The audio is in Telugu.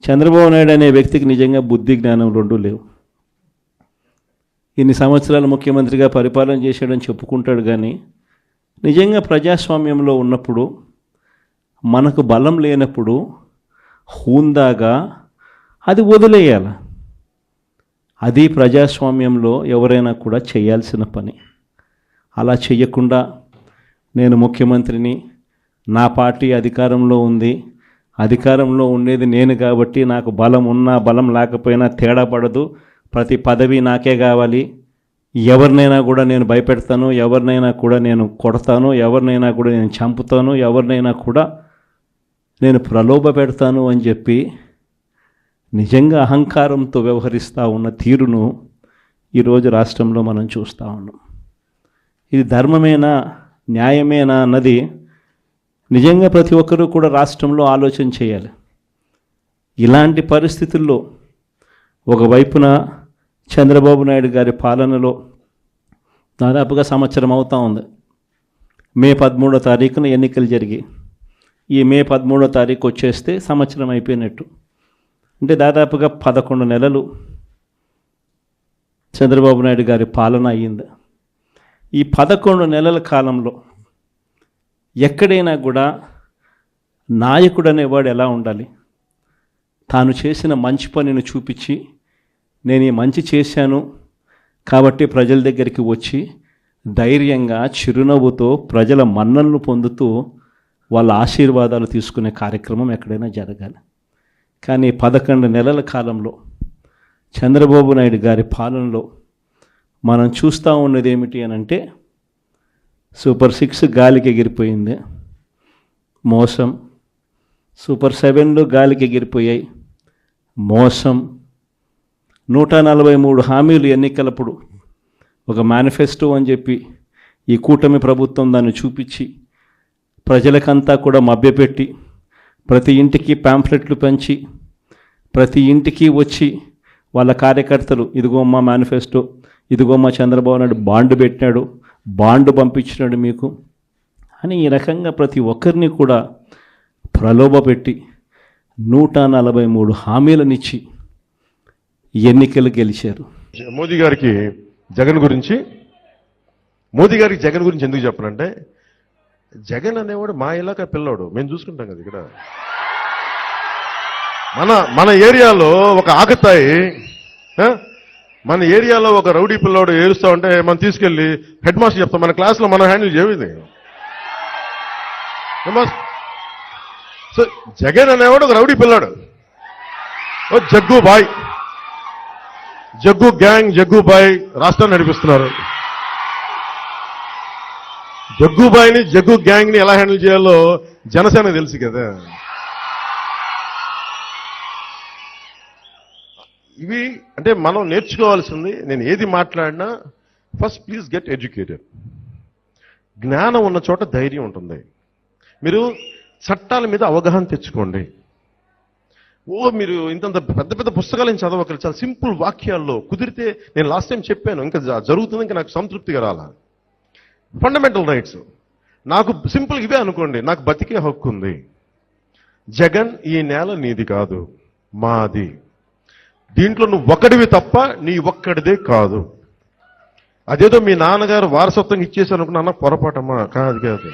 చంద్రబాబు నాయుడు అనే వ్యక్తికి నిజంగా బుద్ధి జ్ఞానం రెండూ లేవు. ఇన్ని సంవత్సరాలు ముఖ్యమంత్రిగా పరిపాలన చేశాడని చెప్పుకుంటాడు, కానీ నిజంగా ప్రజాస్వామ్యంలో ఉన్నప్పుడు, మనకు బలం లేనప్పుడు హూందాగా అది వదిలేయాలి. అది ప్రజాస్వామ్యంలో ఎవరైనా కూడా చేయాల్సిన పని. అలా చేయకుండా నేను ముఖ్యమంత్రిని, నా పార్టీ అధికారంలో ఉంది, అధికారంలో ఉండేది నేను కాబట్టి నాకు బలం ఉన్నా బలం లేకపోయినా తేడా పడదు, ప్రతి పదవి నాకే కావాలి, ఎవరినైనా కూడా నేను భయపెడతాను, ఎవరినైనా కూడా నేను కొడతాను, ఎవరినైనా కూడా నేను చంపుతాను, ఎవరినైనా కూడా నేను ప్రలోభ పెడతాను అని చెప్పి నిజంగా అహంకారంతో వ్యవహరిస్తూ ఉన్న తీరును ఈరోజు రాష్ట్రంలో మనం చూస్తూ ఉన్నాం. ఇది ధర్మమేనా, న్యాయమేనా అన్నది నిజంగా ప్రతి ఒక్కరూ కూడా రాష్ట్రంలో ఆలోచన చేయాలి. ఇలాంటి పరిస్థితుల్లో ఒకవైపున చంద్రబాబు నాయుడు గారి పాలనలో దాదాపుగా సంవత్సరం అవుతూ ఉంది. మే 13వ తారీఖున ఎన్నికలు జరిగాయి. ఈ మే 13వ తారీఖు వచ్చేస్తే సంవత్సరం అయిపోయినట్టు. అంటే దాదాపుగా 11 నెలలు చంద్రబాబు నాయుడు గారి పాలన అయ్యింది. ఈ 11 నెలల కాలంలో ఎక్కడైనా కూడా నాయకుడు అనేవాడు ఎలా ఉండాలి? తాను చేసిన మంచి పనిని చూపించి, నేను ఈ మంచి చేశాను కాబట్టి ప్రజల దగ్గరికి వచ్చి ధైర్యంగా చిరునవ్వుతో ప్రజల మన్ననలు పొందుతూ వాళ్ళ ఆశీర్వాదాలు తీసుకునే కార్యక్రమం ఎక్కడైనా జరగాలి. కానీ 11 నెలల కాలంలో చంద్రబాబు నాయుడు గారి పాలనలో మనం చూస్తూ ఉన్నది ఏమిటి అని అంటే, సూపర్ 6 గాలికి ఎగిరిపోయింది, మోసం. సూపర్ 7లు గాలికి ఎగిరిపోయాయి, మోసం. 143 హామీలు ఎన్నికలప్పుడు ఒక మేనిఫెస్టో అని చెప్పి ఈ కూటమి ప్రభుత్వం దాన్ని చూపించి ప్రజలకంతా కూడా మభ్యపెట్టి, ప్రతి ఇంటికి ప్యాంఫ్లెట్లు పంచి, ప్రతి ఇంటికి వచ్చి వాళ్ళ కార్యకర్తలు, ఇదిగో మా మేనిఫెస్టో, ఇదిగో మా చంద్రబాబు నాయుడు బాండ్ పెట్టినాడు, బాండ్ పంపించినాడు మీకు అని ఈ రకంగా ప్రతి ఒక్కరిని కూడా ప్రలోభ పెట్టి 143 హామీలనిచ్చి ఎన్నికలు గెలిచారు. మోదీ గారికి జగన్ గురించి ఎందుకు చెప్పనంటే, జగన్ అనేవాడు మా ఇలాకా పిల్లోడు, మేము చూసుకుంటాం కదా. ఇక్కడ మన ఏరియాలో ఒక ఆకతాయి, మన ఏరియాలో ఒక రౌడీ పిల్లోడు ఏడుస్తా ఉంటే మనం తీసుకెళ్లి హెడ్ మాస్టర్ చెప్తాం, మన క్లాస్లో మనం హ్యాండిల్ చేయదు. సో జగన్ అనేవాడు ఒక రౌడీ పిల్లాడు, జగ్గు బాయ్, జగ్గు గ్యాంగ్, జగ్గు బాయ్ రాష్ట్రాన్ని నడిపిస్తున్నారు. జగ్గు బాయ్ని, జగ్గు గ్యాంగ్ని ఎలా హ్యాండిల్ చేయాలో జనసేన తెలుసు కదా. ఇవి అంటే మనం నేర్చుకోవాల్సింది. నేను ఏది మాట్లాడినా ఫస్ట్ ప్లీజ్ గెట్ ఎడ్యుకేటెడ్. జ్ఞానం ఉన్న చోట ధైర్యం ఉంటుంది. మీరు చట్టాల మీద అవగాహన తెచ్చుకోండి. మీరు ఇంతంత పెద్ద పెద్ద పుస్తకాలను చదవకలేదు, చాలా సింపుల్ వాక్యాల్లో కుదిరితే, నేను లాస్ట్ టైం చెప్పాను, ఇంకా జరుగుతుంది, ఇంకా నాకు సంతృప్తిగా రాలా. ఫండమెంటల్ రైట్స్ నాకు సింపుల్ ఇవే అనుకోండి. నాకు బతికే హక్కు ఉంది. జగన్, ఈ నేల నీది కాదు, మాది. దీంట్లో నువ్వు ఒక్కడివి తప్ప నీ ఒక్కడిదే కాదు. అదేదో మీ నాన్నగారు వారసత్వం ఇచ్చేసాను అనుకున్నా, పొరపాటమ్మా, కాదు.